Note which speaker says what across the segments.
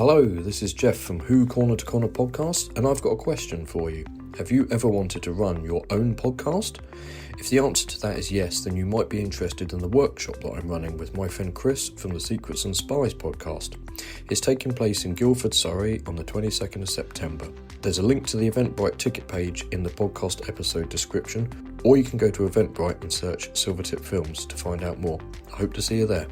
Speaker 1: Hello, this is Jeff from Who Corner to Corner podcast, and I've got a question for you. Have you ever wanted to run your own podcast? If the answer to that is yes, then you might be interested in the workshop that I'm running with my friend Chris from the Secrets and Spies podcast. It's taking place in Guildford, Surrey on the 22nd of September. There's a link to the Eventbrite ticket page in the podcast episode description, or you can go to Eventbrite and search Silvertip Films to find out more. I hope to see you there.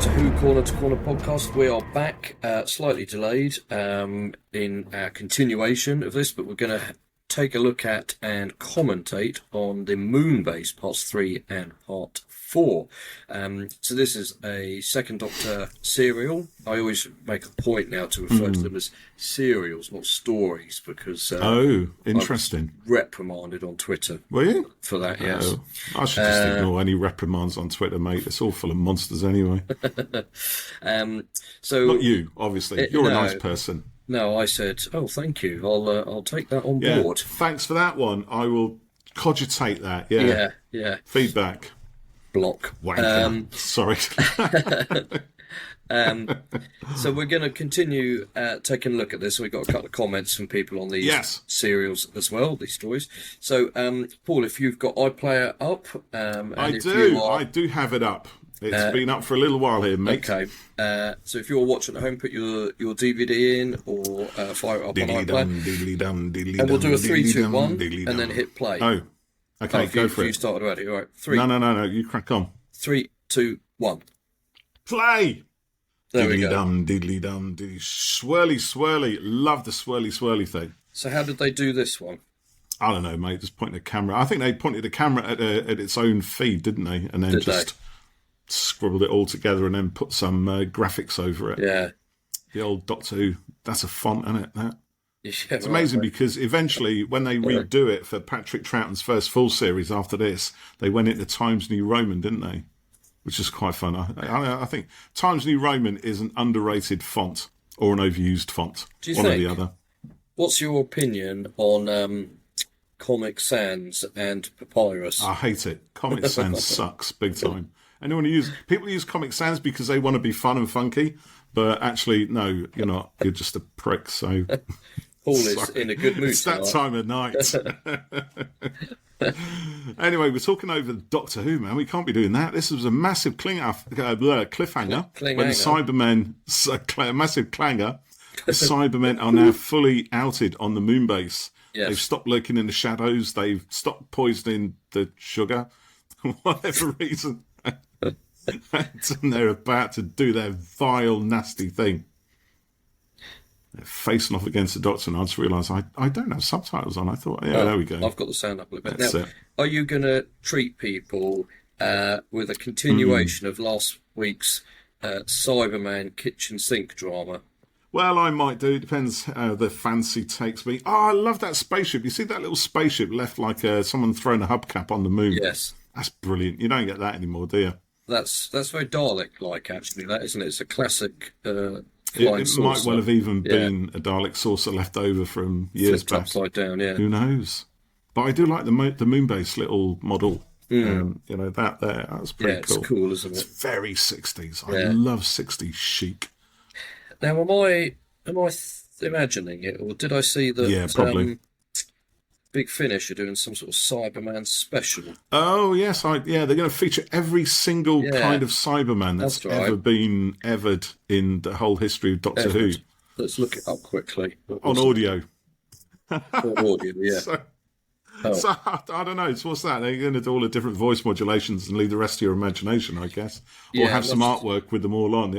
Speaker 1: To Who Corner to Corner podcast. We are back, slightly delayed in our continuation of this, but we're going to take a look at and commentate on the Moonbase parts 3 and part 4. So this is a Second Doctor serial. I always make a point now to refer to them as serials, not stories, because
Speaker 2: interesting.
Speaker 1: I was reprimanded on Twitter.
Speaker 2: Were you?
Speaker 1: For that, yes.
Speaker 2: I should just ignore any reprimands on Twitter, mate. It's all full of monsters anyway.
Speaker 1: So
Speaker 2: not you, obviously. You're a nice person.
Speaker 1: No, I said, oh, thank you. I'll take that on board.
Speaker 2: Thanks for that one. I will cogitate that.
Speaker 1: Yeah.
Speaker 2: Feedback.
Speaker 1: Block.
Speaker 2: Sorry.
Speaker 1: So we're going to continue taking a look at this. We've got a couple of comments from people on these serials as well, these stories. So, Paul, if you've got iPlayer up,
Speaker 2: I do have it up. It's been up for a little while here, mate.
Speaker 1: Okay. So if you're watching at home, put your DVD in or fire it up on iPlayer. And we'll do a 3, 2, 1 and then hit play.
Speaker 2: Oh, okay, go for it.
Speaker 1: You started already. All right. 3.
Speaker 2: No. You crack on.
Speaker 1: 3, 2, 1.
Speaker 2: Play!
Speaker 1: There we go.
Speaker 2: Diddly-dum, swirly. Love the swirly thing.
Speaker 1: So how did they do this one?
Speaker 2: I don't know, mate. Just pointing a camera. I think they pointed the camera at its own feed, didn't they? And then scribbled it all together and then put some graphics over it.
Speaker 1: Yeah.
Speaker 2: The old Doctor Who. That's a font, isn't it? That.
Speaker 1: Yeah,
Speaker 2: it's amazing because eventually when they redo it for Patrick Troughton's first full series after this, they went into Times New Roman, didn't they? Which is quite fun. I think Times New Roman is an underrated font or an overused font.
Speaker 1: Do you
Speaker 2: one
Speaker 1: think?
Speaker 2: or the other.
Speaker 1: What's your opinion on Comic Sans and Papyrus?
Speaker 2: I hate it. Comic Sans sucks big time. People use Comic Sans because they want to be fun and funky, but actually, no, you're not. You're just a prick. So
Speaker 1: Paul is in a good mood.
Speaker 2: It's that time of night. Anyway, we're talking over Doctor Who, man. We can't be doing that. This was a massive cliffhanger when the Cybermen, a massive clanger. The Cybermen are now fully outed on the Moonbase.
Speaker 1: Yes.
Speaker 2: They've stopped lurking in the shadows. They've stopped poisoning the sugar, for whatever reason. And they're about to do their vile, nasty thing. They're facing off against the Doctor, and I just realised I don't have subtitles on. I thought, there we go.
Speaker 1: I've got the sound up a little bit.
Speaker 2: That's
Speaker 1: now,
Speaker 2: it.
Speaker 1: Are you going to treat people with a continuation of last week's Cyberman kitchen sink drama?
Speaker 2: Well, I might do. It depends how the fancy takes me. Oh, I love that spaceship. You see that little spaceship left like someone throwing a hubcap on the moon?
Speaker 1: Yes.
Speaker 2: That's brilliant. You don't get that anymore, do you?
Speaker 1: That's very Dalek-like, actually, that, isn't it? It's a classic
Speaker 2: it
Speaker 1: saucer.
Speaker 2: Might well have even been a Dalek saucer left over from years
Speaker 1: Flipped
Speaker 2: back.
Speaker 1: upside down, yeah.
Speaker 2: Who knows? But I do like the Moonbase little model. That there. That's pretty cool.
Speaker 1: It's cool, isn't it?
Speaker 2: It's very 60s. I love 60s chic.
Speaker 1: Now, am I imagining it, or did I see that?
Speaker 2: Yeah, probably.
Speaker 1: Big Finish are doing some sort of Cyberman special.
Speaker 2: Oh yes, they're going to feature every single kind of Cyberman that's ever been evered in the whole history of Doctor Who.
Speaker 1: Let's look it up quickly.
Speaker 2: On audio.
Speaker 1: On audio, yeah.
Speaker 2: So I don't know. So what's that? They're going to do all the different voice modulations and leave the rest to your imagination, I guess, or have some artwork with them all on.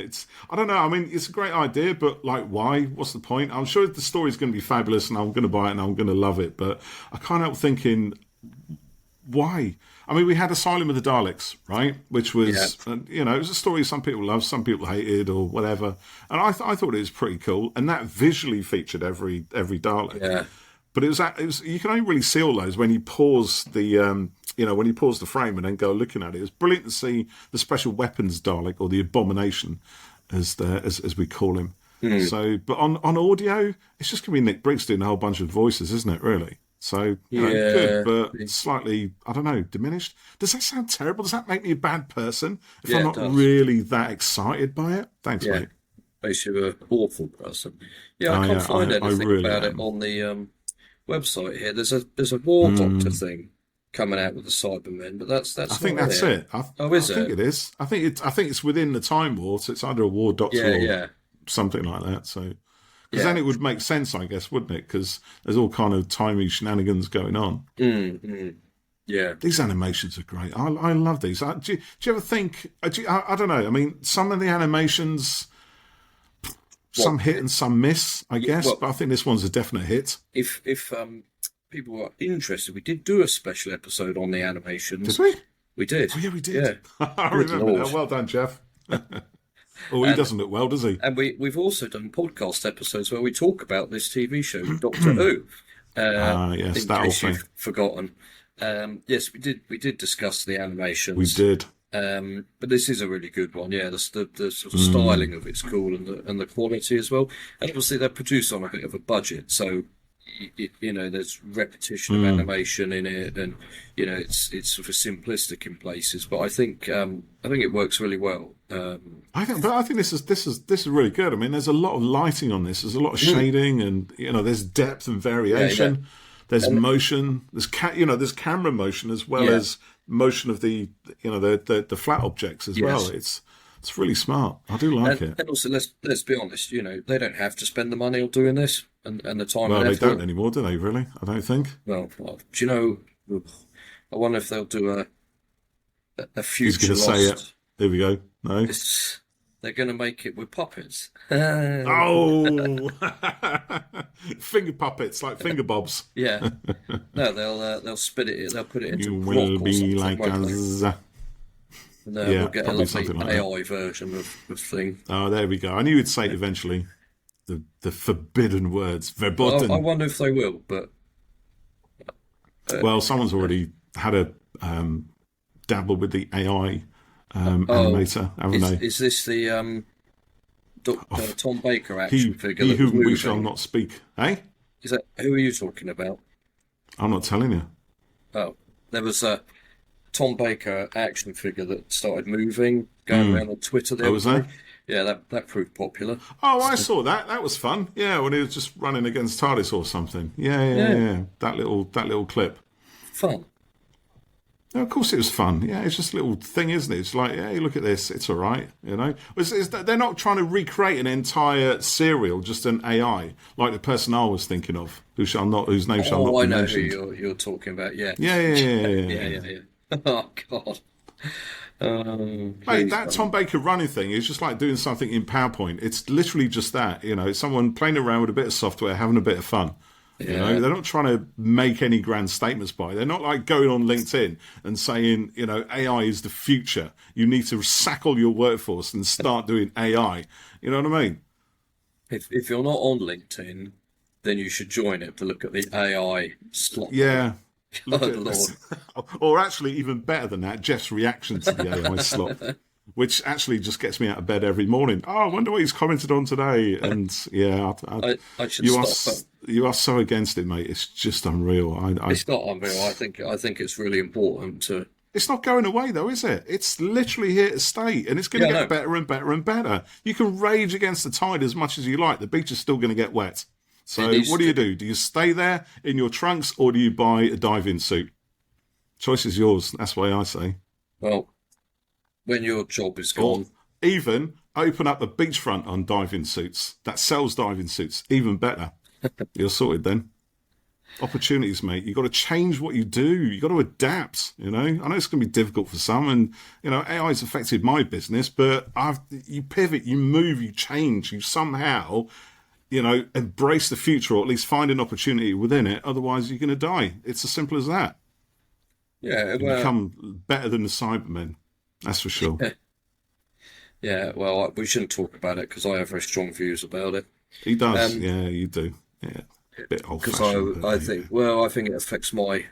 Speaker 2: I don't know. I mean, it's a great idea, but like, why? What's the point? I'm sure the story's going to be fabulous, and I'm going to buy it, and I'm going to love it. But I can't help thinking, why? I mean, we had Asylum of the Daleks, right? Which was, it was a story some people loved, some people hated, or whatever. And I thought it was pretty cool, and that visually featured every Dalek.
Speaker 1: Yeah.
Speaker 2: But it was you can only really see all those when you pause the when you pause the frame and then go looking at it. It was brilliant to see the special weapons Dalek, or the Abomination, as we call him. So, but on audio, it's just going to be Nick Briggs doing a whole bunch of voices, isn't it, really? So, good, but slightly, I don't know, diminished. Does that sound terrible? Does that make me a bad person if I'm not really that excited by it? Thanks, mate.
Speaker 3: Makes you an awful person. Yeah, I can't find anything about it on the website here. There's a War Doctor thing coming out with the Cybermen, but that's. I
Speaker 2: think that's it. I think it is. I think it's within the Time War, so it's either a War Doctor or something like that. So, because then it would make sense, I guess, wouldn't it? Because there's all kind of timey shenanigans going on.
Speaker 3: Yeah,
Speaker 2: these animations are great. I love these. Do you ever think? I don't know. I mean, some of the animations. Some hit and some miss, I guess, but I think this one's a definite hit.
Speaker 3: If people are interested, we did do a special episode on the animations.
Speaker 2: Did we?
Speaker 3: We did.
Speaker 2: Oh, yeah, we did. Yeah. I remember that. Well done, Jeff. He doesn't look well, does he?
Speaker 3: And we've also done podcast episodes where we talk about this TV show, Doctor Who.
Speaker 2: Yes, that whole thing.
Speaker 3: You've forgotten. Yes, we did discuss the animations.
Speaker 2: We did.
Speaker 3: But this is a really good one. Yeah, the sort of styling of it's cool, and the quality as well. And obviously they're produced on a bit of a budget, so there's repetition of animation in it, and it's sort of simplistic in places. But I think it works really well.
Speaker 2: I think this is really good. I mean, there's a lot of lighting on this. There's a lot of shading, and there's depth and variation. Yeah. There's motion. There's camera motion as well as motion of the flat objects as well. It's really smart. I do like it.
Speaker 3: And also, let's be honest. They don't have to spend the money on doing this and the time.
Speaker 2: Well, they don't anymore, do they? Really? I don't think.
Speaker 3: Well, do you know? I wonder if they'll do a future.
Speaker 2: He's going to say it. Here we go. No.
Speaker 3: They're going to make it with puppets.
Speaker 2: Oh, finger puppets like finger bobs.
Speaker 3: Yeah. No, they'll spit it. They'll put it into.
Speaker 2: You will be like us.
Speaker 3: And we'll get a lovely AI version of thing.
Speaker 2: Oh, there we go. I knew you'd say it eventually. The forbidden words, verboten.
Speaker 3: Well, I wonder if they will, but.
Speaker 2: Well, someone's already had a dabble with the AI. Animator, haven't they?
Speaker 3: Is this the Tom Baker action figure? He whom
Speaker 2: we shall not speak, eh?
Speaker 3: Is that who are you talking about?
Speaker 2: I'm not telling you.
Speaker 3: Oh, there was a Tom Baker action figure that started moving, going around on Twitter.
Speaker 2: Was there?
Speaker 3: Yeah, that proved popular.
Speaker 2: Oh, I saw that. That was fun. Yeah, when he was just running against TARDIS or something. Yeah. That little clip.
Speaker 3: Fun.
Speaker 2: No, of course it was fun. Yeah, it's just a little thing, isn't it? It's like, hey, look at this. It's all right, They're not trying to recreate an entire serial, just an AI, like the person I was thinking of, whose name shall not be mentioned.
Speaker 3: I know who you're talking about, yeah.
Speaker 2: Yeah.
Speaker 3: Oh, God.
Speaker 2: Mate, that Tom Baker running thing is just like doing something in PowerPoint. It's literally just that, It's someone playing around with a bit of software, having a bit of fun. They're not trying to make any grand statements by it. They're not like going on LinkedIn and saying, AI is the future. You need to sack all your workforce and start doing AI. You know what I mean?
Speaker 3: If you're not on LinkedIn, then you should join it to look at the AI slot.
Speaker 2: Yeah.
Speaker 3: Lord.
Speaker 2: Or actually, even better than that, Jeff's reaction to the AI slot, which actually just gets me out of bed every morning. Oh, I wonder what he's commented on today. And
Speaker 3: I should stop.
Speaker 2: You are so against it, mate. It's just unreal.
Speaker 3: It's not unreal. I think it's really important to.
Speaker 2: It's not going away, though, is it? It's literally here to stay, and it's going to get better and better and better. You can rage against the tide as much as you like. The beach is still going to get wet. So what do you do? Do you stay there in your trunks, or do you buy a diving suit? Choice is yours. That's the way I say.
Speaker 3: Well, when your job is gone.
Speaker 2: Or even open up a beachfront on diving suits that sells diving suits. Even better. You're sorted then. Opportunities, mate. You've got to change what you do. You've got to adapt, I know it's going to be difficult for some, and, AI's affected my business, but you pivot, you move, you change, you somehow, embrace the future, or at least find an opportunity within it. Otherwise, you're going to die. It's as simple as that.
Speaker 3: Yeah.
Speaker 2: You become better than the Cybermen. That's for sure.
Speaker 3: Yeah, well, we shouldn't talk about it because I have very strong views about it.
Speaker 2: He does. Yeah, you do. Yeah, a bit old-fashioned.
Speaker 3: Because I think it affects my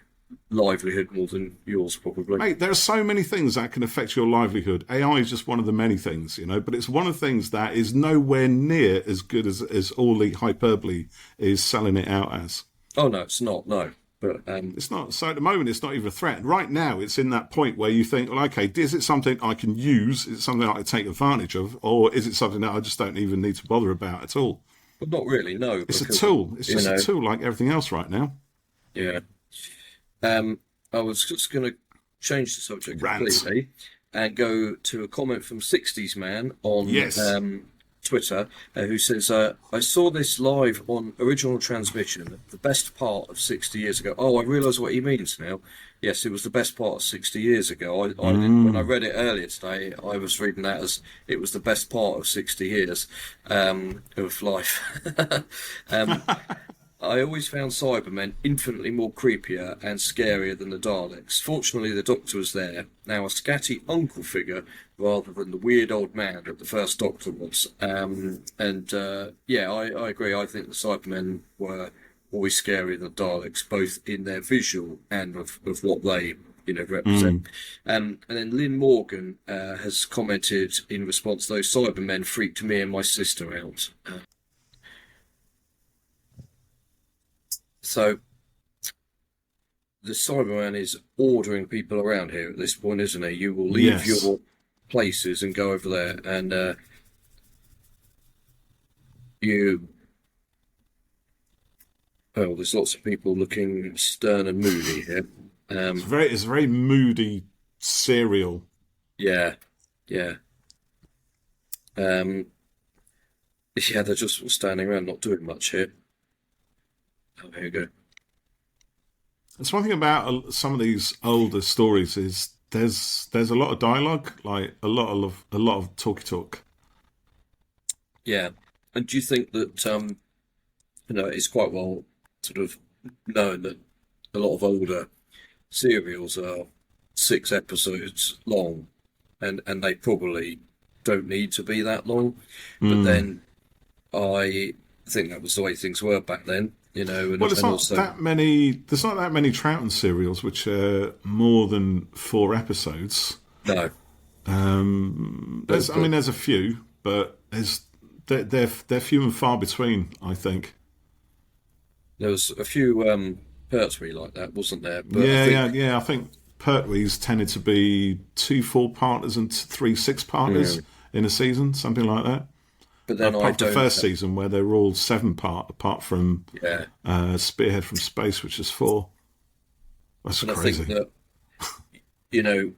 Speaker 3: livelihood more than yours, probably.
Speaker 2: Mate, there are so many things that can affect your livelihood. AI is just one of the many things, but it's one of the things that is nowhere near as good as all the hyperbole is selling it out as.
Speaker 3: Oh, no, it's not, no. But
Speaker 2: it's not. So at the moment, it's not even a threat. Right now, it's in that point where you think, well, okay, is it something I can use? Is it something I can take advantage of? Or is it something that I just don't even need to bother about at all?
Speaker 3: But not really, no.
Speaker 2: It's a tool. It's just a tool like everything else right now.
Speaker 3: Yeah. I was just going to change the subject completely and go to a comment from 60s Man on Twitter, who says, I saw this live on original transmission, the best part of 60 years ago. Oh, I realise what he means now. Yes, it was the best part of 60 years ago. When I read it earlier today, I was reading that as it was the best part of 60 years of life. I always found Cybermen infinitely more creepier and scarier than the Daleks. Fortunately, the Doctor was there, now a scatty uncle figure rather than the weird old man that the first Doctor was. I agree. I think the Cybermen were always scarier than the Daleks, both in their visual and of what they represent. And then Lynn Morgan has commented in response, those Cybermen freaked me and my sister out. So the Cyberman is ordering people around here at this point, isn't he? You will leave your places and go over there, and there's lots of people looking stern and moody here.
Speaker 2: It's a very moody serial.
Speaker 3: Yeah. They're just standing around, not doing much here. Oh, there you go.
Speaker 2: That's one thing about some of these older stories is there's a lot of dialogue, like a lot of talky talk.
Speaker 3: Yeah, and do you think that it's quite well sort of known that a lot of older serials are 6 episodes long, and they probably don't need to be that long. But then I think that was the way things were back then.
Speaker 2: There's not that many Troughton serials which are more than 4 episodes.
Speaker 3: No.
Speaker 2: There's a few, but they're few and far between, I think.
Speaker 3: There was a few Pertwee like that, wasn't there? But
Speaker 2: I think Pertwee's tended to be 2 4-parters and 3 6-parters in a season, something like that.
Speaker 3: But then
Speaker 2: the first season where they were all 7-part, apart from Spearhead from Space, which is 4. That's crazy.
Speaker 3: I think that,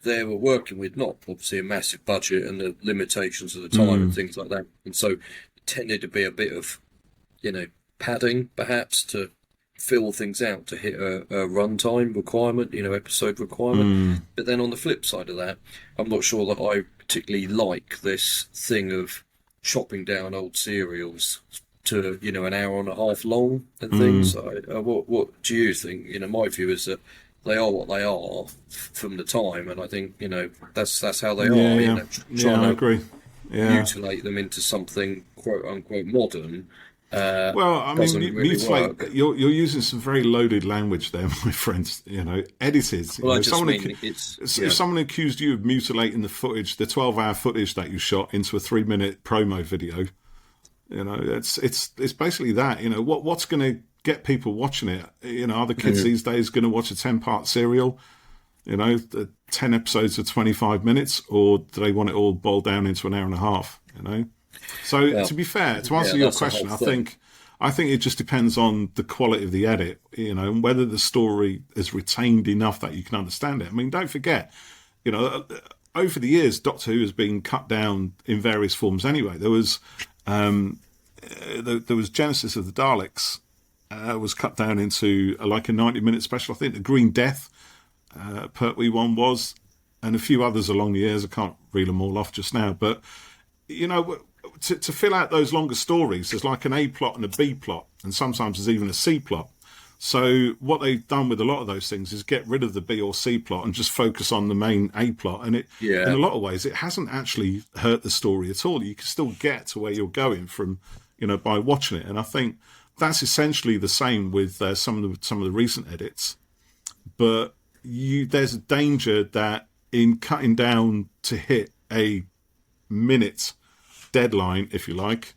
Speaker 3: they were working with not obviously a massive budget and the limitations of the time and things like that. And so it tended to be a bit of, padding perhaps to fill things out to hit a runtime requirement, episode requirement. But then on the flip side of that, I'm not sure that I particularly like this thing of chopping down old serials to an hour and a half long and things. What do you think? My view is that they are what they are from the time, and I think that's how they are.
Speaker 2: I agree.
Speaker 3: Mutilate them into something quote unquote modern.
Speaker 2: Mutilate. You're using some very loaded language there, my friends. Edited.
Speaker 3: Well,
Speaker 2: if someone accused you of mutilating the footage, the 12-hour footage that you shot, into a 3-minute promo video, it's basically that. What's going to get people watching it? Are the kids these days going to watch a 10-part serial? 10 episodes of 25 minutes, or do they want it all boiled down into an hour and a half? So to be fair, to answer your question, I think it just depends on the quality of the edit, and whether the story is retained enough that you can understand it. I mean, don't forget, over the years, Doctor Who has been cut down in various forms. Anyway, there was Genesis of the Daleks was cut down into a 90-minute special. I think the Green Death, Pertwee one was, and a few others along the years. I can't reel them all off just now, but to fill out those longer stories, there's like an A plot and a B plot, and sometimes there's even a C plot. So what they've done with a lot of those things is get rid of the B or C plot and just focus on the main A plot. And in a lot of ways, it hasn't actually hurt the story at all. You can still get to where you're going from, by watching it. And I think that's essentially the same with some of the recent edits. But there's a danger that in cutting down to hit a minute deadline, if you like,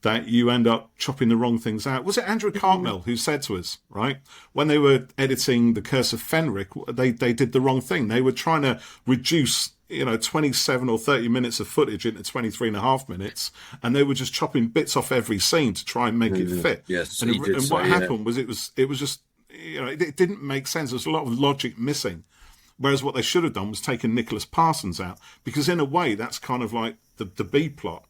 Speaker 2: that you end up chopping the wrong things out. Was it Andrew Cartmel who said to us, right, when they were editing The Curse of Fenric, they did the wrong thing. They were trying to reduce 27 or 30 minutes of footage into 23 and a half minutes, and they were just chopping bits off every scene to try and make it fit.
Speaker 3: Yes,
Speaker 2: and what happened was it was just, it didn't make sense. There was a lot of logic missing. Whereas what they should have done was taken Nicholas Parsons out, because in a way that's kind of like the B plot.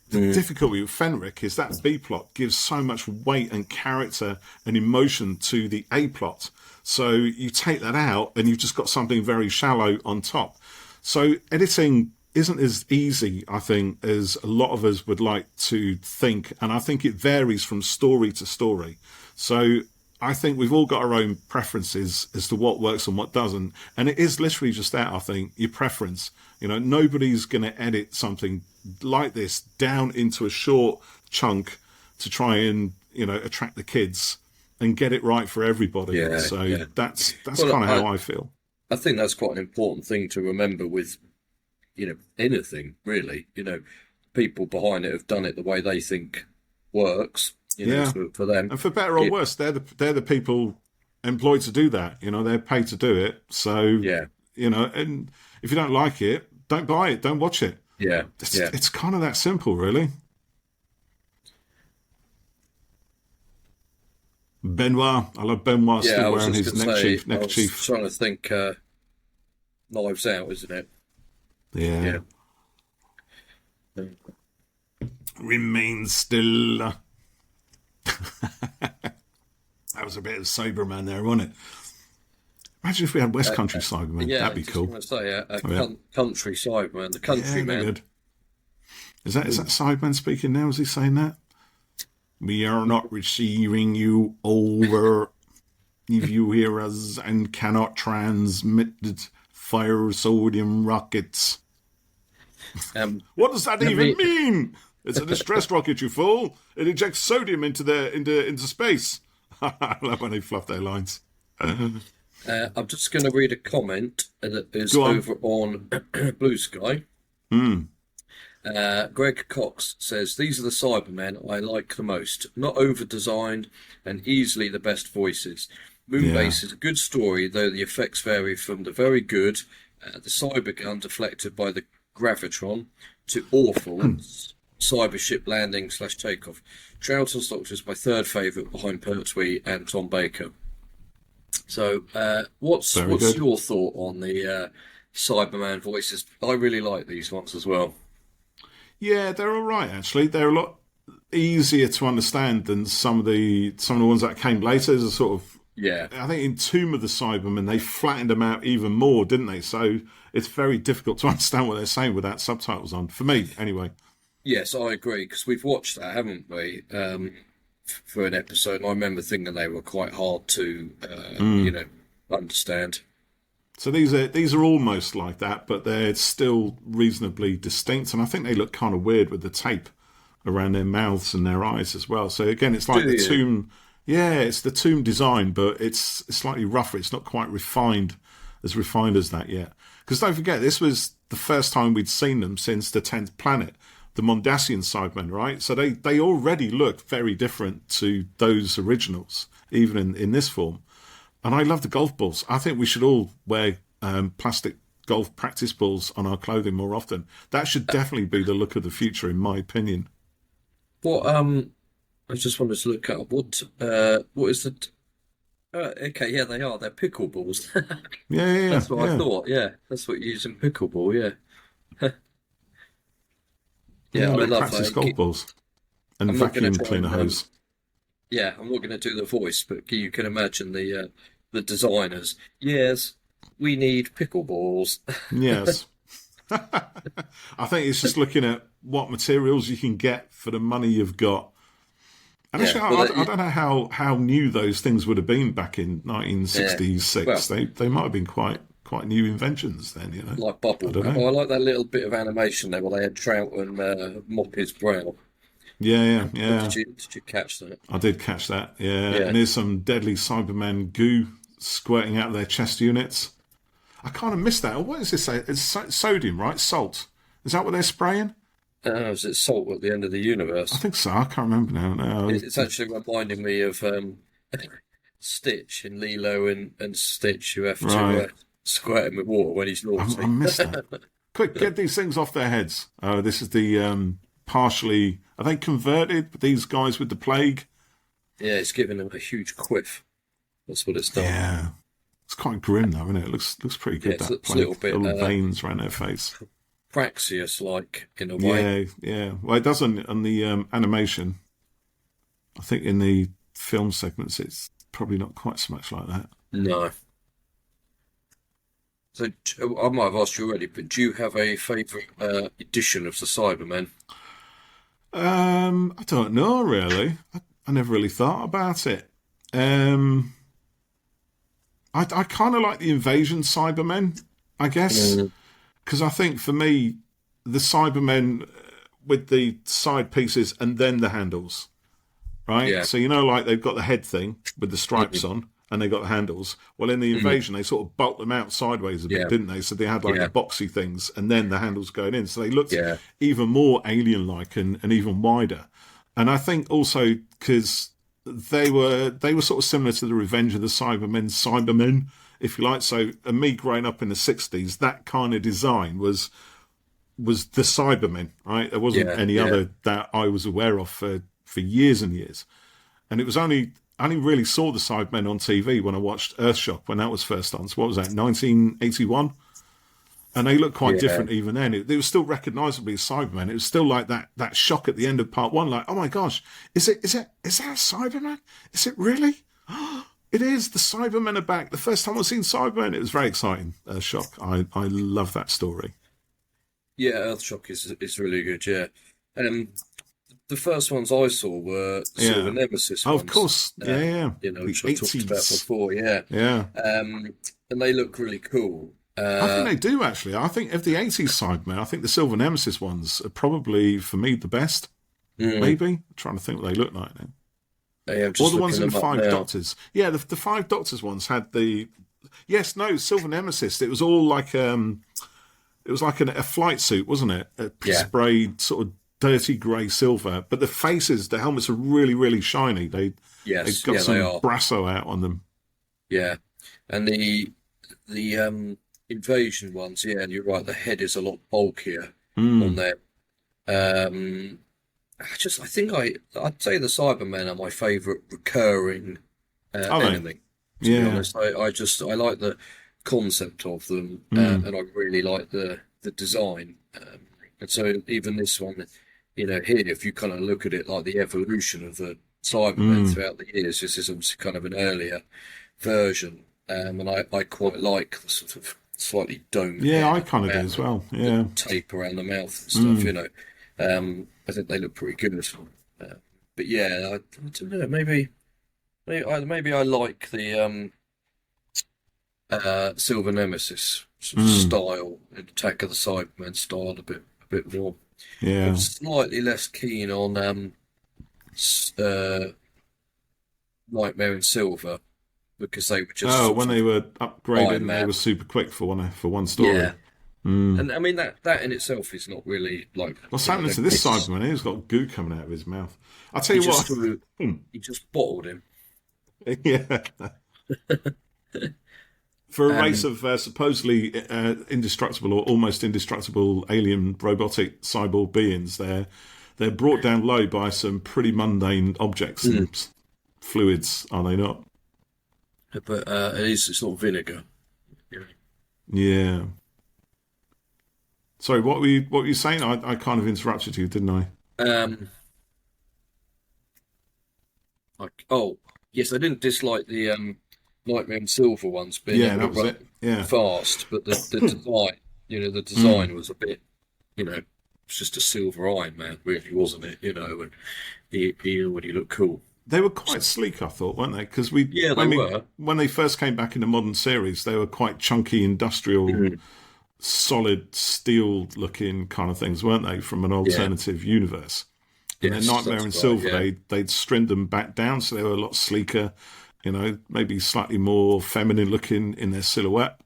Speaker 2: The difficulty with Fenric is that B plot gives so much weight and character and emotion to the A plot. So you take that out and you've just got something very shallow on top. So editing isn't as easy, I think, as a lot of us would like to think. And I think it varies from story to story. So I think we've all got our own preferences as to what works and what doesn't. And it is literally just that, I think, your preference. Nobody's going to edit something like this down into a short chunk to try and, attract the kids and get it right for everybody. That's kind of how I feel.
Speaker 3: I think that's quite an important thing to remember with, anything, really. People behind it have done it the way they think works. For them,
Speaker 2: and for better or worse, they're the people employed to do that. They're paid to do it. So and if you don't like it, don't buy it, don't watch it. It's kind of that simple, really. Benoit, I love Benoit still wearing his neckerchief.
Speaker 3: I was trying to think. Knives Out, isn't it?
Speaker 2: Yeah. Remain still. That was a bit of Cyberman there, wasn't it? Imagine if we had West Country Cyberman. That'd be cool.
Speaker 3: I was going to say country Cyberman, the country man.
Speaker 2: Good. Is that Cyberman speaking now? Is he saying that? We are not receiving you over if you hear us and cannot transmit fire sodium rockets. What does that even mean? It's a distress rocket, you fool. It ejects sodium into space. I love when they fluff their lines.
Speaker 3: I'm just going to read a comment that is over on Blue Sky. Greg Cox says, these are the Cybermen I like the most. Not over-designed and easily the best voices. Moonbase is a good story, though the effects vary from the very good, the cyber gun deflected by the gravitron, to awful cybership landing / takeoff. Troughton's Doctor is my third favourite behind Pertwee and Tom Baker. So, what's your thought on the Cyberman voices? I really like these ones as well.
Speaker 2: Yeah, they're all right. Actually, they're a lot easier to understand than some of the ones that came later. There's a sort of I think in Tomb of the Cybermen they flattened them out even more, didn't they? So it's very difficult to understand what they're saying without subtitles on. For me, anyway.
Speaker 3: Yes, I agree, because we've watched that, haven't we, for an episode. And I remember thinking they were quite hard to, understand.
Speaker 2: So these are almost like that, but they're still reasonably distinct. And I think they look kind of weird with the tape around their mouths and their eyes as well. So again, it's like Tomb. Yeah, it's the Tomb design, but it's slightly rougher. It's not quite refined as that yet. Because don't forget, this was the first time we'd seen them since the 10th Planet. The Mondasian Cybermen, right? So they already look very different to those originals, even in this form. And I love the golf balls. I think we should all wear plastic golf practice balls on our clothing more often. That should definitely be the look of the future, in my opinion.
Speaker 3: What I just wanted to look up what is the? Okay, yeah, they are. They're pickleballs.
Speaker 2: yeah.
Speaker 3: That's what I thought. Yeah, that's what you use in pickleball. Yeah. Yeah, I love
Speaker 2: practice golf balls and vacuum cleaner hose.
Speaker 3: I'm not going to do the voice, but you can imagine the designers. Yes, we need pickleballs.
Speaker 2: Yes. I think it's just looking at what materials you can get for the money you've got. And actually, I don't know how new those things would have been back in 1966. Well, they might have been quite new inventions then,
Speaker 3: Like bubble. I like that little bit of animation there where they had Troughton mop his brow.
Speaker 2: Yeah.
Speaker 3: Did you catch that?
Speaker 2: I did catch that. Yeah.
Speaker 3: Yeah.
Speaker 2: And there's some deadly Cybermen goo squirting out of their chest units. I kind of missed that. What is this? It's sodium, right? Salt. Is that what they're spraying?
Speaker 3: Is it salt at the end of the universe?
Speaker 2: I think so. I can't remember now. No.
Speaker 3: It's actually reminding me of Stitch in Lilo and Stitch, who have to squirt him with water when he's naughty.
Speaker 2: I missed that. Quick, get these things off their heads. Oh, this is the partially... Are they converted, these guys with the plague?
Speaker 3: Yeah, it's giving them a huge quiff. That's what it's done.
Speaker 2: Yeah. It's quite grim, though, isn't it? It looks pretty good,
Speaker 3: that
Speaker 2: plague.
Speaker 3: A little bit...
Speaker 2: Little veins around their face.
Speaker 3: Praxeus-like, in a way.
Speaker 2: Yeah. Well, it does on the animation. I think in the film segments, it's probably not quite so much like that.
Speaker 3: No. So, I might have asked you already, but do you have a favourite edition of the Cybermen?
Speaker 2: I don't know, really. I never really thought about it. I kind of like the Invasion Cybermen, I guess. Because I think, for me, the Cybermen with the side pieces and then the handles, right?
Speaker 3: Yeah.
Speaker 2: So, like they've got the head thing with the stripes on, and they got the handles. Well, in the Invasion, they sort of bulked them out sideways a bit, didn't they? So they had like the boxy things and then the handles going in. So they looked even more alien-like and even wider. And I think also because they were sort of similar to the Revenge of the Cybermen, if you like. So, and me growing up in the 60s, that kind of design was the Cybermen, right? There wasn't any other that I was aware of for years and years. And it was I only really saw the Cybermen on TV when I watched Earthshock, when that was first on. So what was that, 1981? And they looked quite different even then. It was still recognisably Cybermen. It was still like that shock at the end of part one, like, oh my gosh, is that a Cyberman? Is it really? It is. The Cybermen are back. The first time I've seen Cybermen, it was very exciting. Shock. I love that story.
Speaker 3: Yeah, Earthshock is really good. Yeah, the first ones I saw were Silver Nemesis ones.
Speaker 2: Of course.
Speaker 3: Which I talked about before. Yeah. And they look really cool.
Speaker 2: I think they do, actually. I think of the 80s Cybermen, I think the Silver Nemesis ones are probably, for me, the best. Maybe. I'm trying to think what they look like now. Or the ones in the Five Doctors. Yeah, the Five Doctors ones had the... Silver Nemesis. It was all like... it was like a flight suit, wasn't it? Sprayed sort of dirty grey silver. But the faces, the helmets are really, really shiny. They've got some brasso out on them. Yeah.
Speaker 3: And the Invasion ones, and you're right, the head is a lot bulkier on there. I think I'd say the Cybermen are my favourite recurring enemy. To be honest, I like the concept of them, and I really like the design. And so even this one, here, if you kind of look at it like the evolution of the Cybermen throughout the years, this is obviously kind of an earlier version, and I quite like the sort of slightly domed.
Speaker 2: Yeah, I kind of do as well. Yeah,
Speaker 3: tape around the mouth and stuff. I think they look pretty good. But yeah, I don't know. Maybe I like the Silver Nemesis sort of style, Attack of the Cybermen style a bit more.
Speaker 2: Yeah,
Speaker 3: I'm slightly less keen on Nightmare in Silver, because they were just
Speaker 2: when they were upgraded, they were super quick for one story. Yeah.
Speaker 3: And I mean that in itself is not really like
Speaker 2: what's happening to this Cyberman. He's got goo coming out of his mouth. I'll tell you what.
Speaker 3: He just bottled him.
Speaker 2: Yeah. For a race of supposedly indestructible or almost indestructible alien robotic cyborg beings, they're brought down low by some pretty mundane objects and fluids, are they not?
Speaker 3: But it's not vinegar.
Speaker 2: Yeah. Sorry, what were you saying? I kind of interrupted you, didn't I?
Speaker 3: Yes, I didn't dislike the Nightmare in Silver ones being
Speaker 2: that was it. Yeah.
Speaker 3: fast, but the design, the design was a bit, it's just a silver Iron Man, really, wasn't it? And he already looked cool.
Speaker 2: They were quite sleek, I thought, weren't they? Because when they first came back in the modern series, they were quite chunky, industrial, solid steel-looking kind of things, weren't they? From an alternative universe, And then Nightmare in Silver,
Speaker 3: yeah.
Speaker 2: they'd trimmed them back down, so they were a lot sleeker, maybe slightly more feminine looking in their silhouette.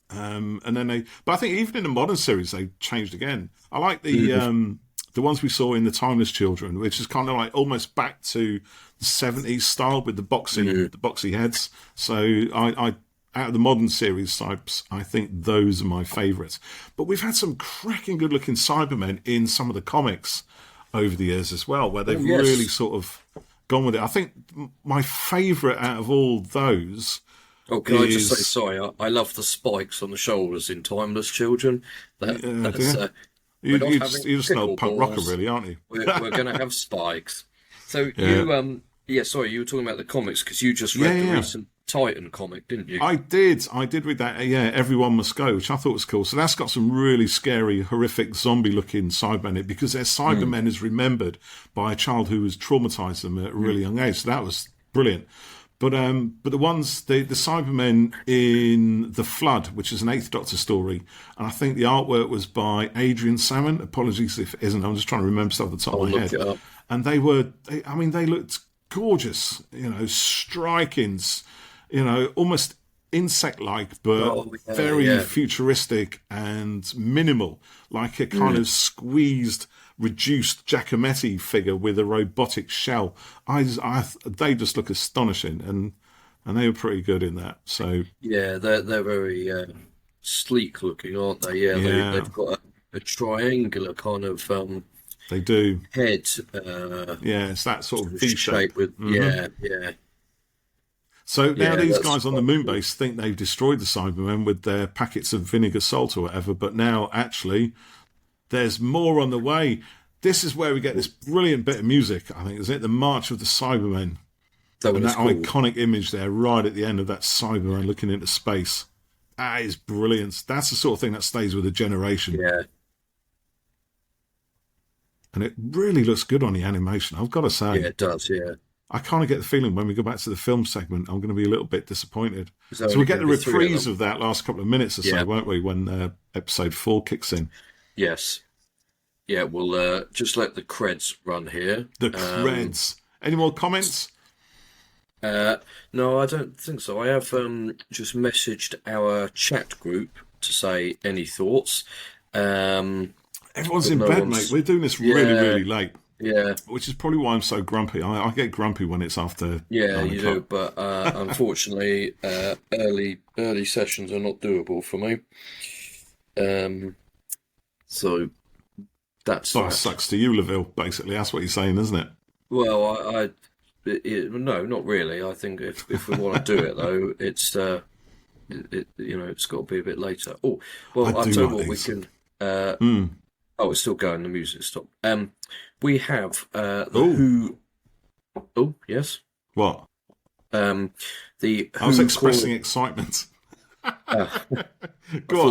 Speaker 2: And then but I think even in the modern series, they changed again. I like the ones we saw in The Timeless Children, which is kind of like almost back to the 70s style with the boxy heads. So I out of the modern series types, I think those are my favourites. But we've had some cracking good-looking Cybermen in some of the comics over the years as well, where they've really sort of gone with it. I think my favourite out of all those...
Speaker 3: Oh, can I just say, sorry, I love the spikes on the shoulders in Timeless Children.
Speaker 2: You're just an old punk rocker, really, aren't you?
Speaker 3: We're going to have spikes. So you were talking about the comics because you just read the recent Titan comic, didn't you?
Speaker 2: I did read that. Yeah, Everyone Must Go, which I thought was cool. So that's got some really scary, horrific, zombie-looking Cybermen in it because their Cybermen is remembered by a child who was traumatized them at a really young age. So that was brilliant. But the ones, the Cybermen in The Flood, which is an Eighth Doctor story, and I think the artwork was by Adrian Salmon. Apologies if it isn't. I'm just trying to remember stuff at the top of my head. And they looked gorgeous, striking, almost insect-like, but very futuristic and minimal, like a kind of squeezed, reduced Giacometti figure with a robotic shell. They just look astonishing, and they were pretty good in that. So
Speaker 3: yeah, they're very sleek looking, aren't they? Yeah, they've got a triangular kind of
Speaker 2: they do
Speaker 3: head.
Speaker 2: It's that sort of V shape
Speaker 3: with yeah.
Speaker 2: So now these guys on the Moonbase think they've destroyed the Cybermen with their packets of vinegar salt or whatever, but now actually there's more on the way. This is where we get this brilliant bit of music, I think, isn't it? The March of the Cybermen. That iconic image there right at the end of that Cyberman looking into space. That is brilliant. That's the sort of thing that stays with a generation.
Speaker 3: Yeah.
Speaker 2: And it really looks good on the animation, I've got to say.
Speaker 3: Yeah, it does, yeah.
Speaker 2: I kind of get the feeling when we go back to the film segment, I'm going to be a little bit disappointed. So we get the reprise of that last couple of minutes or so, won't we, when episode 4 kicks in?
Speaker 3: Yes. Yeah, we'll just let the creds run here.
Speaker 2: The creds. Any more comments?
Speaker 3: No, I don't think so. I have just messaged our chat group to say any thoughts.
Speaker 2: Everyone's in bed, mate. We're doing this really, really late.
Speaker 3: Yeah.
Speaker 2: Which is probably why I'm so grumpy. I get grumpy when it's after.
Speaker 3: Yeah, you do, but unfortunately, early sessions are not doable for me. So that
Speaker 2: sucks to you, Laville. Basically, that's what you're saying, isn't it?
Speaker 3: Well, no, not really. I think if we want to do it though, it's it's got to be a bit later. Oh, well, I'll tell you what we can. Oh, it's still going. The music stopped. We have the Who. Oh, yes.
Speaker 2: What?
Speaker 3: The Who.
Speaker 2: I was expressing excitement. Go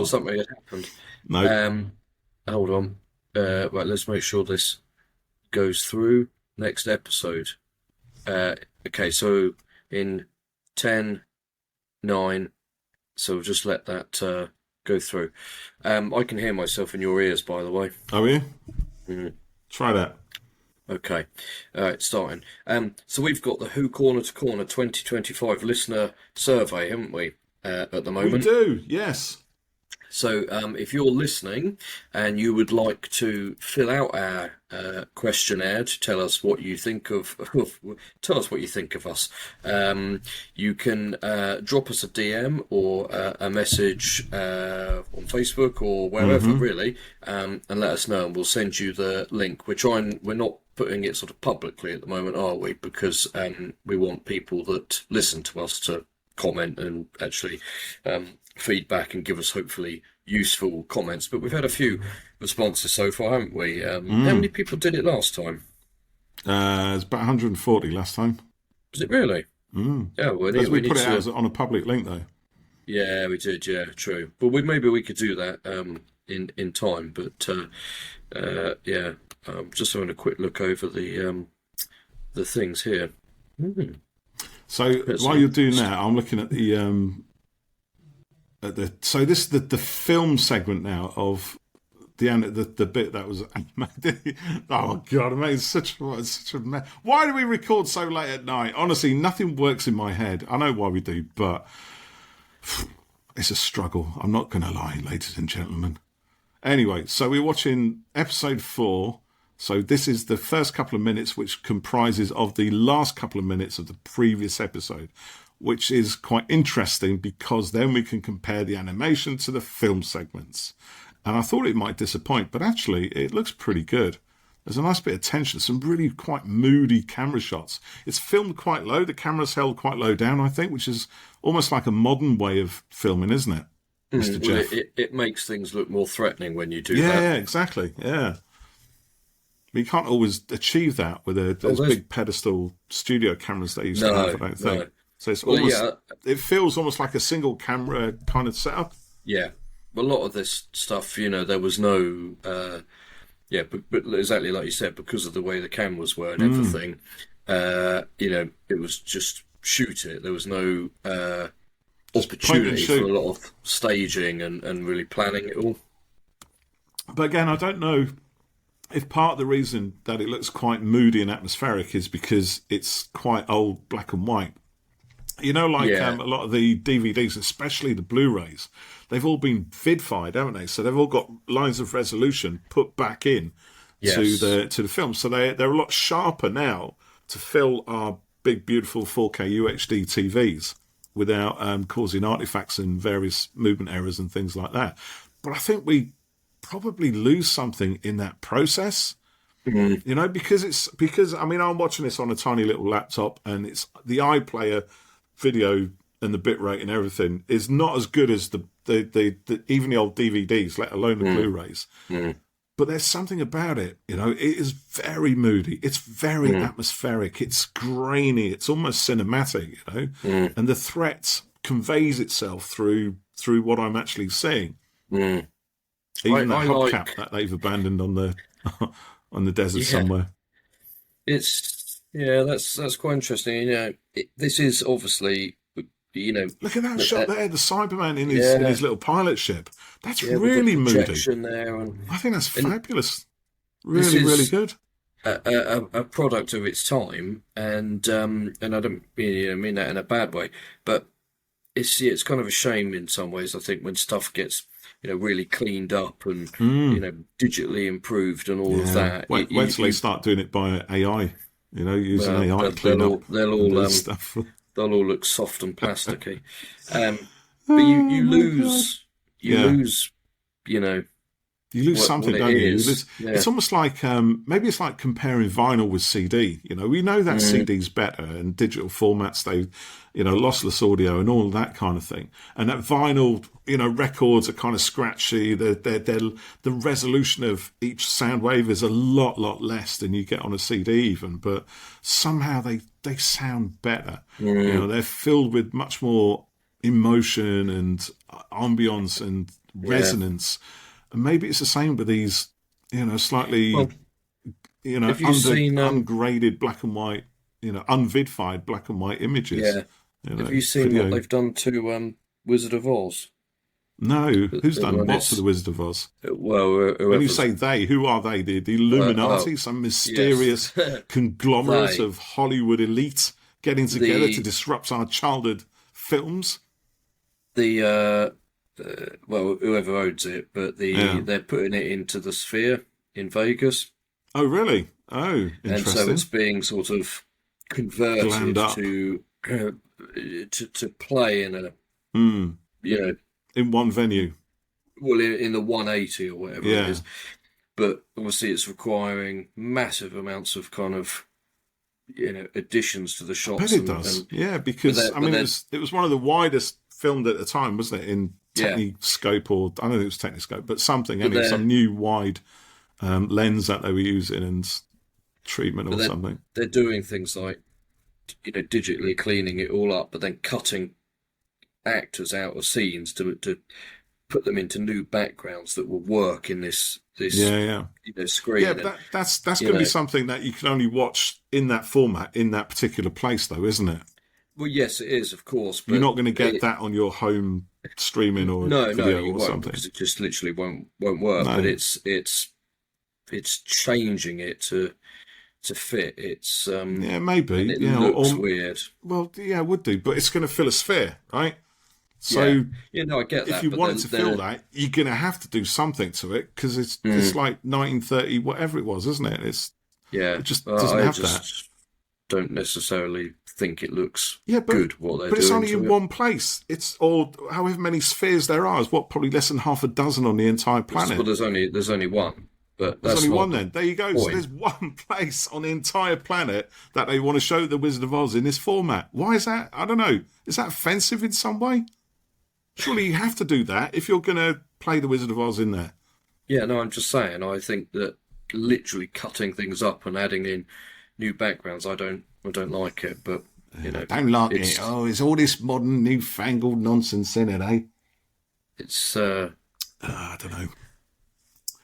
Speaker 2: on.
Speaker 3: Something had happened.
Speaker 2: No.
Speaker 3: Hold on. Right, let's make sure this goes through. Next episode. Okay, so in 10, 9, so we'll just let that go through. I can hear myself in your ears, by the way.
Speaker 2: Oh, yeah?
Speaker 3: Mm.
Speaker 2: Try that.
Speaker 3: Okay. All right, starting. So we've got the Who Corner to Corner 2025 listener survey, haven't we, at the moment?
Speaker 2: We do, yes.
Speaker 3: So if you're listening and you would like to fill out our questionnaire to tell us what you think of us, you can drop us a DM or a message on Facebook or wherever, really, and let us know, and we'll send you the link. We're not putting it sort of publicly at the moment, are we? Because we want people that listen to us to comment and actually feedback and give us hopefully useful comments. But we've had a few responses so far, haven't we? How many people did it last time?
Speaker 2: It's about 140 last time.
Speaker 3: Was it really? Yeah,
Speaker 2: we put it out on a public link though.
Speaker 3: Yeah, we did. Yeah, true. But maybe we could do that in time. But yeah, just having a quick look over the things here.
Speaker 2: So while you're doing that, I'm looking at the so this is the film segment now of the bit that was oh god, I mean, it's such a mess. Why do we record so late at night? Honestly, nothing works in my head. I know why we do, but it's a struggle. I'm not going to lie, ladies and gentlemen. Anyway, so we're watching episode 4. So this is the first couple of minutes, which comprises of the last couple of minutes of the previous episode, which is quite interesting because then we can compare the animation to the film segments. And I thought it might disappoint, but actually it looks pretty good. There's a nice bit of tension, some really quite moody camera shots. It's filmed quite low. The camera's held quite low down, I think, which is almost like a modern way of filming, isn't it, Mr. Jeff?
Speaker 3: It makes things look more threatening when you do that.
Speaker 2: Yeah, exactly, yeah. You can't always achieve that with those big pedestal studio cameras they used to have, I don't think. No. So it's almost, it feels almost like a single camera kind of setup.
Speaker 3: Yeah. A lot of this stuff, there was no... but exactly like you said, because of the way the cameras were and everything, it was just shoot it. There was no opportunity for a lot of staging and really planning it all.
Speaker 2: But again, I don't know if part of the reason that it looks quite moody and atmospheric is because it's quite old black and white. A lot of the DVDs, especially the Blu-rays, they've all been vidfied, haven't they? So they've all got lines of resolution put back in to the film. So they're a lot sharper now to fill our big, beautiful 4K UHD TVs without causing artifacts and various movement errors and things like that. But I think we probably lose something in that process. Because I'm watching this on a tiny little laptop, and it's the iPlayer video and the bitrate and everything is not as good as the even the old DVDs, let alone the Blu-rays. But there's something about it, it is very moody, it's very atmospheric, it's grainy, it's almost cinematic, and the threat conveys itself through what I'm actually seeing. Even that hubcap that they've abandoned on the desert somewhere.
Speaker 3: That's quite interesting. This is obviously,
Speaker 2: look at that shot there, the Cyberman in his little pilot ship. That's really moody.
Speaker 3: There
Speaker 2: I think that's fabulous. Really good.
Speaker 3: A product of its time, and I don't mean that in a bad way, but it's kind of a shame in some ways. I think when stuff gets really cleaned up and digitally improved and all of that.
Speaker 2: Wait till they start doing it by AI. Using AI to clean up stuff.
Speaker 3: They'll all look soft and plasticky. But you lose,
Speaker 2: You lose something, don't you?
Speaker 3: Yeah.
Speaker 2: It's almost like maybe it's like comparing vinyl with CD. We know that CD's better and digital formats. They, lossless audio and all that kind of thing. And that vinyl, records are kind of scratchy. The resolution of each sound wave is a lot less than you get on a CD even. But somehow they sound better. They're filled with much more emotion and ambience and resonance. And maybe it's the same with these, slightly, ungraded black and white, unvidfied black and white images.
Speaker 3: Yeah. Have you seen what they've done to Wizard of Oz?
Speaker 2: No. Who's done what to the Wizard of Oz?
Speaker 3: Well,
Speaker 2: when you say they, who are they? The Illuminati, some mysterious conglomerate of Hollywood elite getting together to disrupt our childhood films?
Speaker 3: Whoever owns it, but they're putting it into the Sphere in Vegas.
Speaker 2: Oh, really? Oh, interesting.
Speaker 3: And so it's being sort of converted to play in a
Speaker 2: in one venue.
Speaker 3: Well, in the 180 or whatever it is. But obviously, it's requiring massive amounts of kind of additions to the shots.
Speaker 2: I bet it does. Because it was one of the widest filmed at the time, wasn't it? In Techniscope, or I don't think it was Techniscope, but something. Some new wide lens that they were using and treatment or something.
Speaker 3: They're doing things like digitally cleaning it all up, but then cutting actors out of scenes to put them into new backgrounds that will work in this screen.
Speaker 2: Yeah, but that's going to be something that you can only watch in that format in that particular place, though, isn't it?
Speaker 3: Well, yes, it is, of course. But
Speaker 2: you're not going to get that on your home streaming or video
Speaker 3: you
Speaker 2: or
Speaker 3: won't,
Speaker 2: something.
Speaker 3: because it just literally won't work.
Speaker 2: No.
Speaker 3: But it's changing it to fit. It's
Speaker 2: yeah, maybe.
Speaker 3: and it looks weird.
Speaker 2: Well, yeah, it would do, but it's going to fill a sphere, right? So
Speaker 3: no, I get that.
Speaker 2: If you wanted to fill that, you're going to have to do something to it, because it's like 1930, whatever it was, isn't it? It just doesn't have that.
Speaker 3: Don't necessarily think it looks
Speaker 2: but,
Speaker 3: good what they're doing.
Speaker 2: But it's only in one place. It's all however many spheres there are. Is probably less than half a dozen on the entire planet.
Speaker 3: Well, there's only one. But
Speaker 2: there's only one then. There you go. So there's one place on the entire planet that they want to show the Wizard of Oz in this format. Why is that? I don't know. Is that offensive in some way? Surely you have to do that if you're going to play the Wizard of Oz in there.
Speaker 3: Yeah, no, I'm just saying. I think that literally cutting things up and adding in new backgrounds, I don't like it. But
Speaker 2: don't like it. Oh, it's all this modern, newfangled nonsense in it, eh?
Speaker 3: It's
Speaker 2: I don't know.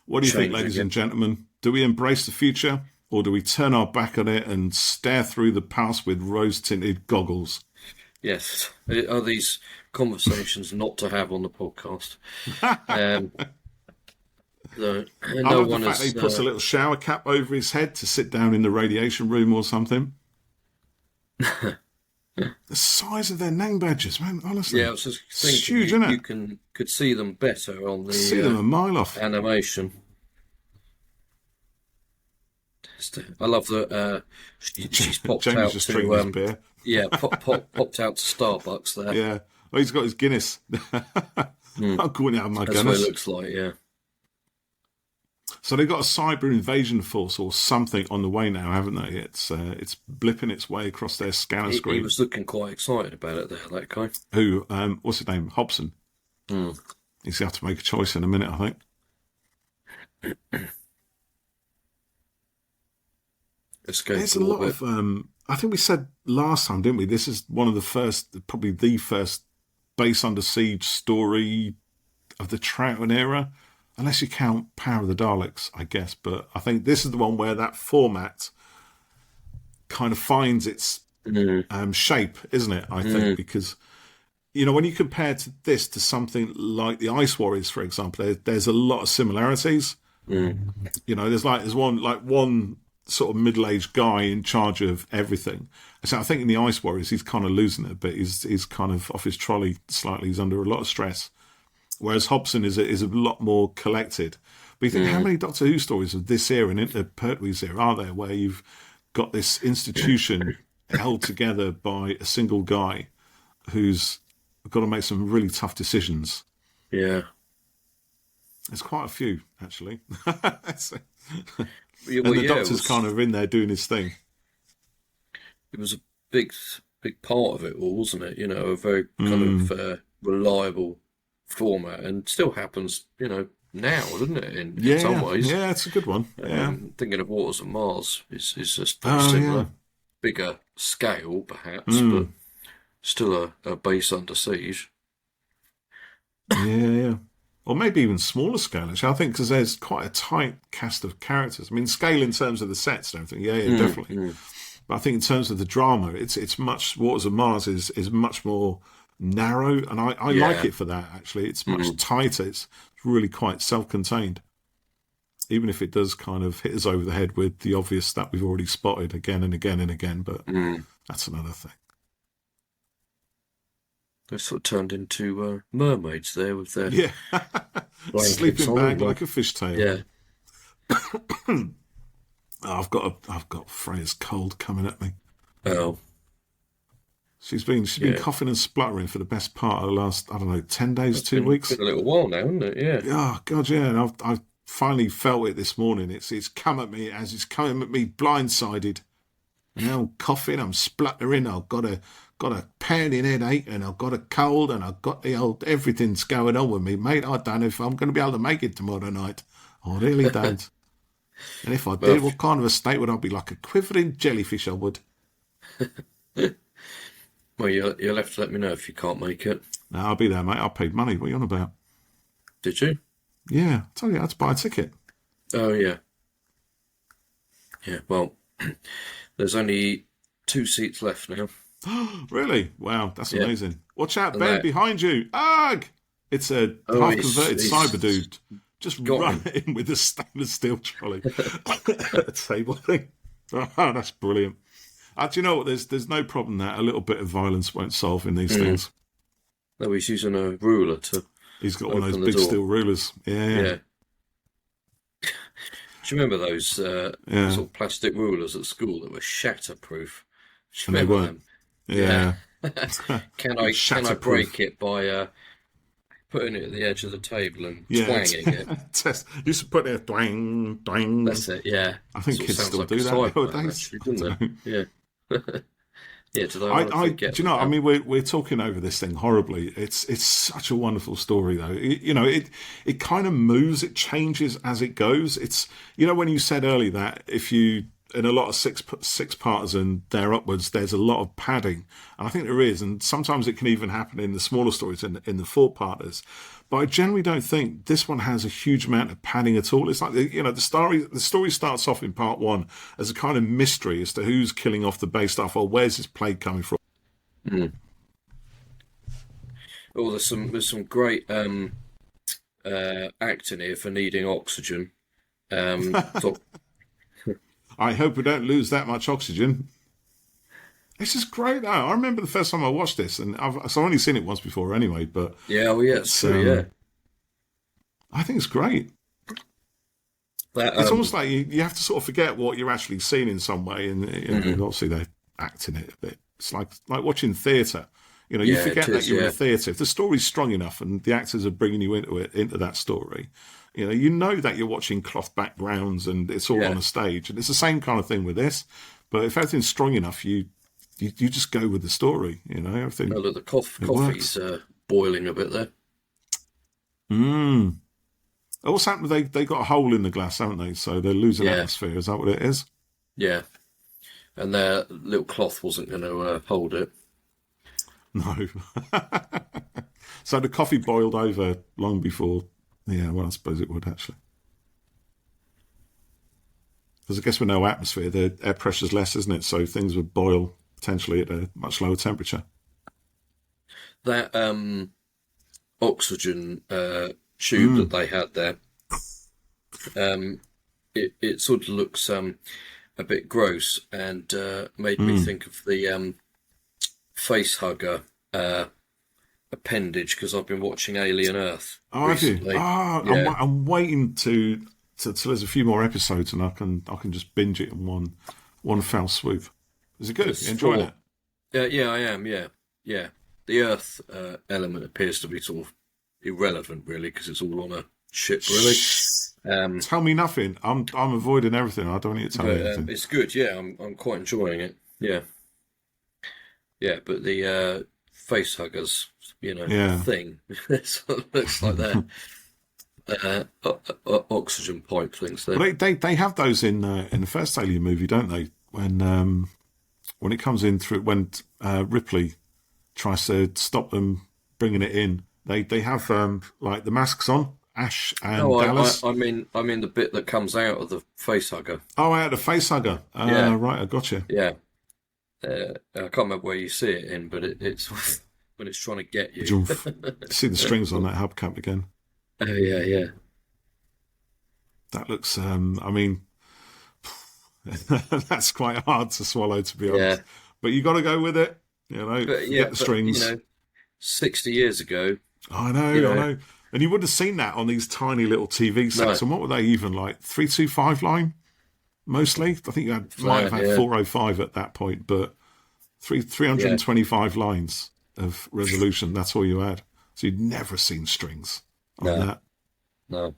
Speaker 2: What do you think, ladies and gentlemen? Do we embrace the future, or do we turn our back on it and stare through the past with rose-tinted goggles?
Speaker 3: Yes. Are these conversations not to have on the podcast?
Speaker 2: I love the fact he puts a little shower cap over his head to sit down in the radiation room or something. The size of their name badges, man, honestly.
Speaker 3: Yeah, I was just thinking,
Speaker 2: it's huge, isn't it?
Speaker 3: You could see them better on the
Speaker 2: see them a mile off.
Speaker 3: Animation. I love that she's popped
Speaker 2: Jamie's
Speaker 3: out
Speaker 2: just
Speaker 3: to
Speaker 2: drinking his beer.
Speaker 3: Yeah, popped out to Starbucks there.
Speaker 2: Yeah, well, he's got his Guinness. I'm going out of my Guinness.
Speaker 3: That's what it looks like, yeah.
Speaker 2: So they've got a cyber invasion force or something on the way now, haven't they? It's blipping its way across their scanner screen.
Speaker 3: He was looking quite excited about it there, that guy.
Speaker 2: Who? What's his name? Hobson. He's going to have to make a choice in a minute, I think. There's a lot of. I think we said last time, didn't we? This is one of the first, probably the first, base under siege story of the Troughton era. Unless you count Power of the Daleks, I guess. But I think this is the one where that format kind of finds its shape, isn't it? I think because, when you compare this to something like the Ice Warriors, for example, there's a lot of similarities. There's one sort of middle-aged guy in charge of everything. So I think in the Ice Warriors, he's kind of losing it a bit. He's kind of off his trolley slightly. He's under a lot of stress. Whereas Hobson is a lot more collected. But you think, how many Doctor Who stories of this era and into Pertwee's era are there where you've got this institution held together by a single guy who's got to make some really tough decisions?
Speaker 3: Yeah.
Speaker 2: There's quite a few, actually.
Speaker 3: Yeah,
Speaker 2: and the Doctor's kind of in there doing his thing.
Speaker 3: It was a big part of it all, wasn't it? A very kind of reliable format, and still happens, now, doesn't it? In some ways.
Speaker 2: Yeah, it's a good one. Yeah.
Speaker 3: Thinking of Waters of Mars is just very similar. Yeah. Bigger scale, perhaps, but still a base under siege.
Speaker 2: Yeah. Or maybe even smaller scale, actually. I think because there's quite a tight cast of characters. I mean, scale in terms of the sets and everything. Yeah, definitely. But I think in terms of the drama, it's much. Waters of Mars is much more narrow, and I like it for that. Actually, it's much tighter. It's really quite self-contained, even if it does kind of hit us over the head with the obvious that we've already spotted again and again and again. But that's another thing.
Speaker 3: They sort of turned into mermaids there with their
Speaker 2: sleeping bag like a fishtail.
Speaker 3: Yeah.
Speaker 2: I've got Freya's cold coming at me.
Speaker 3: Oh.
Speaker 2: She's been coughing and spluttering for the best part of the last, 10 days, 2 weeks.
Speaker 3: It's been a little while now, hasn't it? Yeah.
Speaker 2: Oh, God, yeah. And I've finally felt it this morning. It's come at me as it's coming at me blindsided. I'm coughing, I'm spluttering, I've got a pounding headache, and I've got a cold, and I've got the old everything's going on with me, mate. I don't know if I'm going to be able to make it tomorrow night. I really don't. And if I did, what kind of a state would I be? Like a quivering jellyfish, I would.
Speaker 3: Well, you'll have to let me know if you can't make it.
Speaker 2: No, I'll be there, mate. I paid money. What are you on about?
Speaker 3: Did you?
Speaker 2: Yeah, I told you I had to buy a ticket.
Speaker 3: Oh, yeah. Yeah, well, there's only 2 seats left now.
Speaker 2: Really? Wow, that's amazing. Watch out,
Speaker 3: And
Speaker 2: Ben, behind you. Ugh! It's a half-converted cyber dude. Just run in with a stainless steel trolley. Table thing. Oh, that's brilliant. Do you know what? There's no problem that a little bit of violence won't solve in these things.
Speaker 3: No, he's using a ruler to.
Speaker 2: He's got one of those big steel rulers. Yeah.
Speaker 3: Do you remember those sort of plastic rulers at school that were shatterproof? Do you remember them?
Speaker 2: Yeah.
Speaker 3: Can I break it by putting it at the edge of the table and twanging it?
Speaker 2: Test. Used to put it twang, twang.
Speaker 3: That's it. Yeah.
Speaker 2: I think kids still do that nowadays.
Speaker 3: Yeah. Yeah,
Speaker 2: do you know? I mean, we're talking over this thing horribly. It's such a wonderful story, though. It kind of moves, it changes as it goes. It's when you said earlier that if you in a lot of six-parters and there upwards, there's a lot of padding, and I think there is, and sometimes it can even happen in the smaller stories in the four-parters. But I generally don't think this one has a huge amount of padding at all. It's like the story starts off in part one as a kind of mystery as to who's killing off the base stuff or where's this plague coming from.
Speaker 3: Oh, there's some great acting here for needing oxygen.
Speaker 2: I hope we don't lose that much oxygen. This is great. I remember the first time I watched this, and I've only seen it once before anyway. But
Speaker 3: I
Speaker 2: think it's great. It's almost like you have to sort of forget what you're actually seeing in some way, and obviously they're acting it a bit. It's like watching theatre. You forget that you're in a theatre. If the story's strong enough and the actors are bringing you into that story, you know that you're watching cloth backgrounds and it's all on a stage. And it's the same kind of thing with this. But if everything's strong enough, you just go with the story. Everything.
Speaker 3: Oh, look, the coffee's boiling a bit there.
Speaker 2: What's happened? They got a hole in the glass, haven't they? So they're losing atmosphere. Is that what it is?
Speaker 3: Yeah. And their little cloth wasn't going to hold it.
Speaker 2: No. So the coffee boiled over long before. Yeah, well, I suppose it would actually. Because I guess with no atmosphere, the air pressure's less, isn't it? So things would boil potentially at a much lower temperature.
Speaker 3: That oxygen tube that they had there, it sort of looks a bit gross and made me think of the face hugger appendage because I've been watching Alien Earth recently.
Speaker 2: I'm waiting till there's a few more episodes and I can just binge it in one fell swoop. Is it good? You enjoying it?
Speaker 3: Yeah, I am. Yeah. The Earth element appears to be sort of irrelevant, really, because it's all on a ship, really.
Speaker 2: Tell me nothing. I'm avoiding everything. I don't need to tell you anything.
Speaker 3: It's good. Yeah, I'm quite enjoying it. Yeah. Yeah, but the face huggers, thing, it sort of looks like that. Oxygen pipe things there.
Speaker 2: Well, they have those in the first Alien movie, don't they? When it comes in through when Ripley tries to stop them bringing it in, they have like the masks on. Ash and Dallas.
Speaker 3: I mean the bit that comes out of the face hugger.
Speaker 2: Oh, out of the face hugger. Right, I got you.
Speaker 3: Yeah. I can't remember where you see it in, but it's when it's trying to get you.
Speaker 2: See the strings on that hubcap again.
Speaker 3: Oh yeah.
Speaker 2: That looks. That's quite hard to swallow, to be honest. Yeah. But you got to go with it. Get the strings.
Speaker 3: 60 years ago.
Speaker 2: I know. And you would have seen that on these tiny little TV sets. No. And what were they even like? 325 line? Mostly? I think you might have had 405 at that point, but 325 lines of resolution. That's all you had. So you'd never seen strings on that.
Speaker 3: No.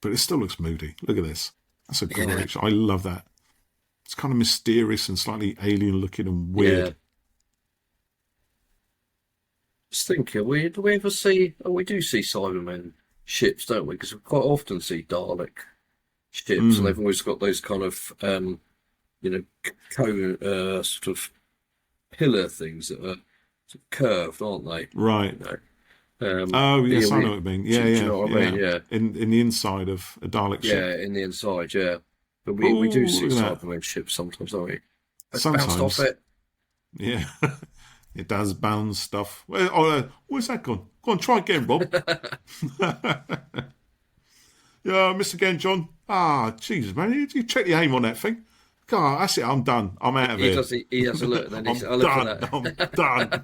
Speaker 2: But it still looks moody. Look at this. That's a great shot. I love that. It's kind of mysterious and slightly alien looking and weird.
Speaker 3: Yeah. Just thinking, do we ever see? Oh, we do see Cybermen ships, don't we? Because we quite often see Dalek ships, and they've always got those kind of, cone, sort of pillar things that are sort of curved, aren't they?
Speaker 2: Right. Yes, I know what you mean. Yeah,
Speaker 3: do you know what I mean? Yeah.
Speaker 2: In the inside of a Dalek ship.
Speaker 3: Yeah, in the inside. Yeah, but we do see Cybermen ships sometimes, don't we?
Speaker 2: Sometimes.
Speaker 3: Bounced off it.
Speaker 2: Yeah. It does bounce stuff. Where's that gone? Go on, try again, Rob. Yeah, miss again, John. Jesus, man, you check the aim on that thing. God, that's it. I'm done. I'm out of here.
Speaker 3: He has a look, and then he's
Speaker 2: I'm done.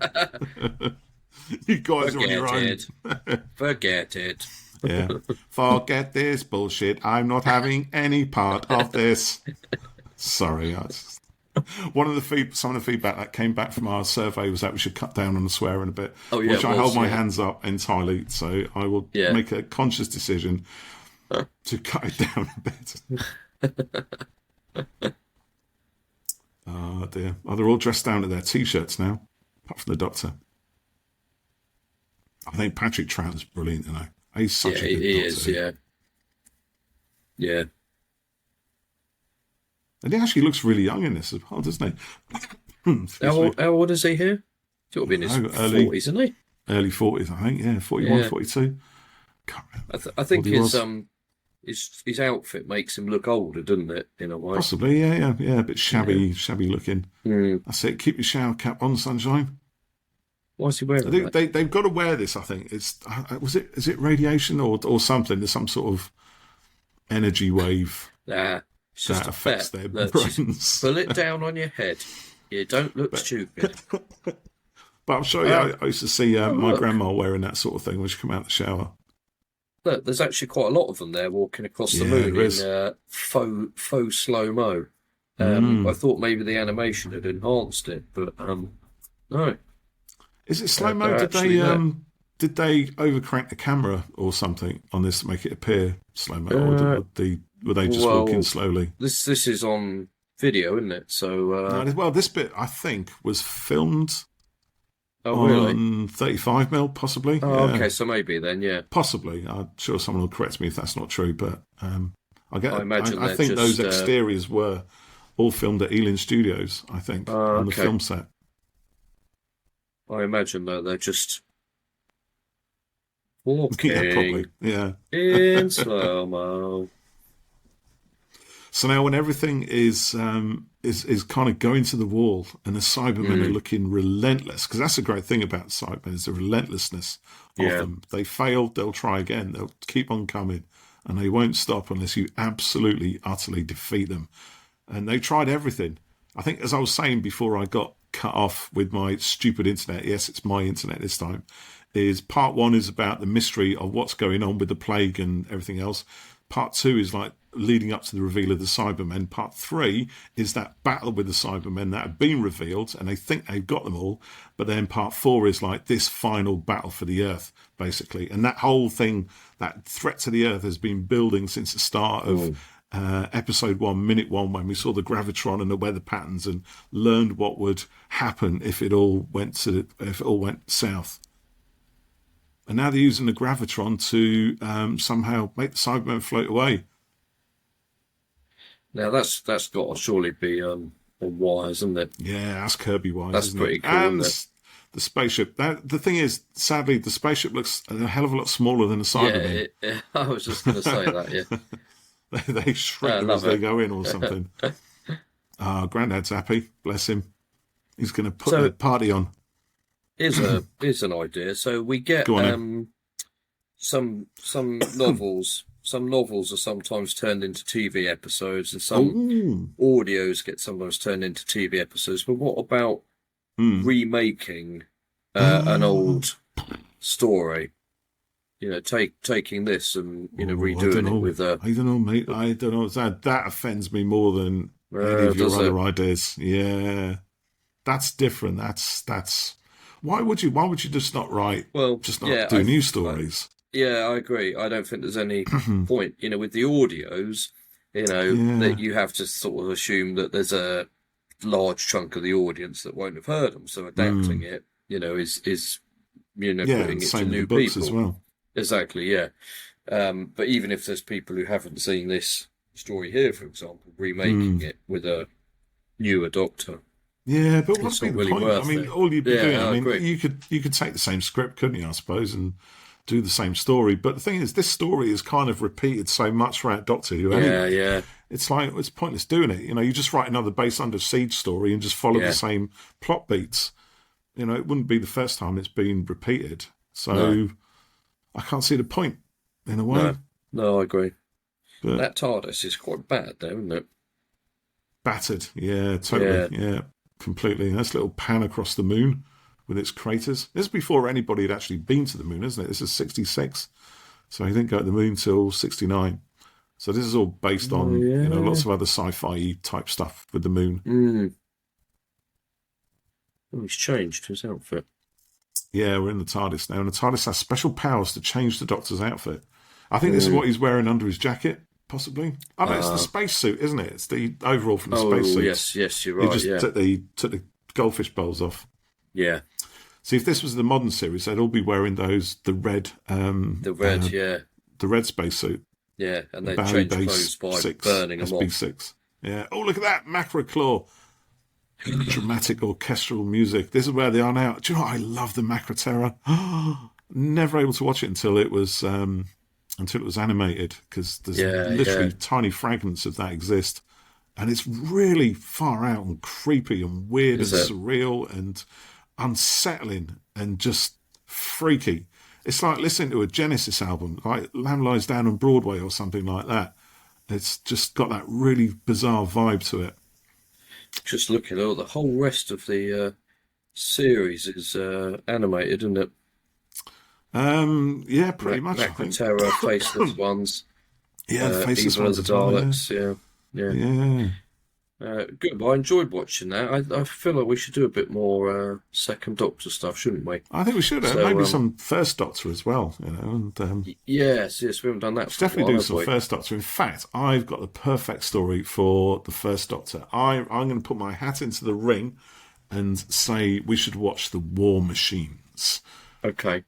Speaker 2: You guys are on your own.
Speaker 3: Forget it.
Speaker 2: Yeah. Forget this bullshit. I'm not having any part of this. Sorry. Some of the feedback that came back from our survey was that we should cut down on the swearing a bit, which I hold my hands up entirely. So I will make a conscious decision to cut it down a bit. Oh dear. Oh, they're all dressed down to their T-shirts now, apart from the Doctor. I think Patrick Troughton's brilliant, you know. He's such a good Doctor.
Speaker 3: He is, yeah. Yeah.
Speaker 2: And he actually looks really young in this as well, doesn't he?
Speaker 3: How old is he here? He's got to be in his 40s, isn't he?
Speaker 2: Early 40s, I think, yeah. 41, 42. Can't remember. I think
Speaker 3: his outfit makes him look older, doesn't it, in a way?
Speaker 2: Possibly, yeah. A bit shabby looking. That's it. Keep your shower cap on, sunshine.
Speaker 3: Why is he wearing that?
Speaker 2: They've got to wear this, I think. Is it radiation or something? There's some sort of energy wave
Speaker 3: that affects
Speaker 2: their brains.
Speaker 3: Pull it down on your head. You don't look stupid.
Speaker 2: But I'm sure I used to see my grandma wearing that sort of thing when she come out of the shower.
Speaker 3: Look, there's actually quite a lot of them there walking across the moon in faux slow-mo. I thought maybe the animation had enhanced it, but no.
Speaker 2: Is it slow-mo? Did they overcrank the camera or something on this to make it appear slow-mo? Or were they just walking slowly?
Speaker 3: This is on video, isn't it? So
Speaker 2: this bit, I think, was filmed...
Speaker 3: Oh, really?
Speaker 2: 35mm, possibly.
Speaker 3: Oh, okay, so maybe then, yeah.
Speaker 2: Possibly. I'm sure someone will correct me if that's not true, but I think
Speaker 3: just,
Speaker 2: those exteriors were all filmed at Ealing Studios, I think, on the film set.
Speaker 3: I imagine that they're just walking in slow-mo.
Speaker 2: So now when everything is kind of going to the wall and the Cybermen are looking relentless, because that's the great thing about Cybermen is the relentlessness of them. They fail, they'll try again. They'll keep on coming and they won't stop unless you absolutely, utterly defeat them. And they tried everything. I think, as I was saying before I got cut off with my stupid internet, yes, it's my internet this time, is part one is about the mystery of what's going on with the plague and everything else. Part two is like leading up to the reveal of the Cybermen. Part three is that battle with the Cybermen that have been revealed and they think they've got them all. But then part four is like this final battle for the Earth, basically. And that whole thing, that threat to the Earth has been building since the start of episode 1, minute 1, when we saw the gravitron and the weather patterns and learned what would happen if it all went south. And now they're using the gravitron to somehow make the Cybermen float away. Now
Speaker 3: that's got to surely be on wires, isn't it?
Speaker 2: Yeah, that's Kirby wires.
Speaker 3: That's pretty cool.
Speaker 2: And the spaceship. The thing is, sadly, the spaceship looks a hell of a lot smaller than the Cybermen.
Speaker 3: Yeah, I was just going to say that. Yeah,
Speaker 2: they shrink them as they go in or something. Grandad's happy, bless him. He's going to put the party on.
Speaker 3: Here's an idea. So we get some novels. Some novels are sometimes turned into TV episodes, and some audios get sometimes turned into TV episodes. But what about remaking an old story? You know, taking this and redoing it with a.
Speaker 2: I don't know, mate. I don't know. That offends me more than any of your other ideas. Yeah, that's different. That's. Why would you just not write?
Speaker 3: Well,
Speaker 2: just not do new stories.
Speaker 3: Yeah, I agree. I don't think there's any point, with the audios, that you have to sort of assume that there's a large chunk of the audience that won't have heard them. So adapting it, is putting it to new people
Speaker 2: as well.
Speaker 3: Exactly, yeah. But even if there's people who haven't seen this story here, for example, remaking it with a newer Doctor.
Speaker 2: Yeah, but what's the
Speaker 3: really
Speaker 2: point?
Speaker 3: I mean,
Speaker 2: all you'd be doing. You could take the same script, couldn't you? I suppose, and do the same story. But the thing is, this story is kind of repeated so much throughout Doctor Who. Anyway.
Speaker 3: Yeah.
Speaker 2: It's like it's pointless doing it. You just write another Base Under Siege story and just follow the same plot beats. it wouldn't be the first time it's been repeated. So
Speaker 3: No.
Speaker 2: I can't see the point in a way.
Speaker 3: No, I agree.
Speaker 2: But
Speaker 3: That TARDIS is quite bad, though, isn't it?
Speaker 2: battered, yeah, totally, yeah, completely. Nice little pan across the moon with its craters. This is before anybody had actually been to the moon, isn't it? This is 66, so he didn't go to the moon till 69. So this is all based on lots of other sci-fi type stuff with the moon.
Speaker 3: Mm. Oh, he's changed his outfit.
Speaker 2: Yeah, we're in the TARDIS now, and the TARDIS has special powers to change the Doctor's outfit. I think this is what he's wearing under his jacket, possibly. Oh, no, it's the spacesuit, isn't it? It's the overall from the spacesuit.
Speaker 3: Yes, you're right.
Speaker 2: He just took the goldfish bowls off.
Speaker 3: Yeah.
Speaker 2: See, if this was the modern series, they'd all be wearing the red, the red spacesuit.
Speaker 3: Yeah, and they change clothes by burning them off.
Speaker 2: SB6. Yeah. Oh, look at that Macroclaw. Dramatic orchestral music. This is where they are now. Do you know what? I love the Macroterror. Never able to watch it until it was animated, because there's literally tiny fragments of that exist, and it's really far out and creepy and weird and surreal and unsettling and just freaky. It's like listening to a Genesis album, like Lamb Lies Down on Broadway or something like that. It's just got that really bizarre vibe to it.
Speaker 3: Just looking at the whole rest of the series is animated, isn't it?
Speaker 2: Yeah, pretty much.
Speaker 3: Macroterror, Faceless Ones.
Speaker 2: Yeah, the Faceless
Speaker 3: Evil
Speaker 2: Ones.
Speaker 3: of the Daleks, yeah. Good. Well, I enjoyed watching that. I feel like we should do a bit more Second Doctor stuff, shouldn't we?
Speaker 2: I think we should. Maybe some First Doctor as well. And
Speaker 3: yes, we haven't done that.
Speaker 2: Definitely do some First Doctor. In fact, I've got the perfect story for the First Doctor. I'm going to put my hat into the ring and say we should watch the War Machines.
Speaker 3: Okay.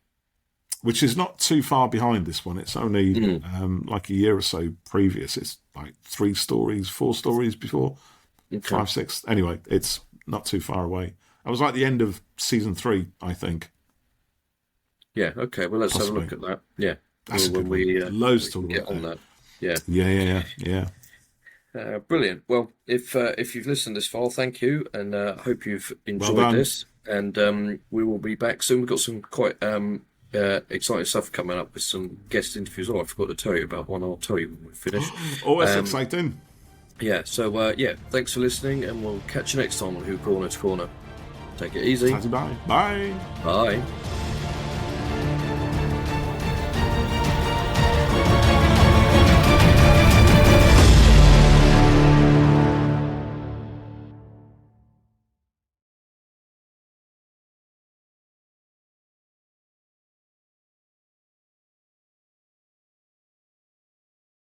Speaker 2: Which is not too far behind this one. It's only like a year or so previous. It's like 4 stories before. Okay. 5, 6. Anyway, it's not too far away. It was like the end of season 3, I think.
Speaker 3: Yeah, okay. Well, let's have a look at that. Yeah.
Speaker 2: That's when we loads to
Speaker 3: get on that. Yeah.
Speaker 2: Yeah.
Speaker 3: Brilliant. Well, if you've listened this far, thank you, and I hope you've enjoyed this. And we will be back soon. We've got some quite exciting stuff coming up with some guest interviews. Oh, I forgot to tell you about one. I'll tell you when we finish.
Speaker 2: Always exciting.
Speaker 3: Yeah, so thanks for listening, and we'll catch you next time on Who Corner to Corner. Take it easy.
Speaker 2: Bye. Bye.
Speaker 3: Bye.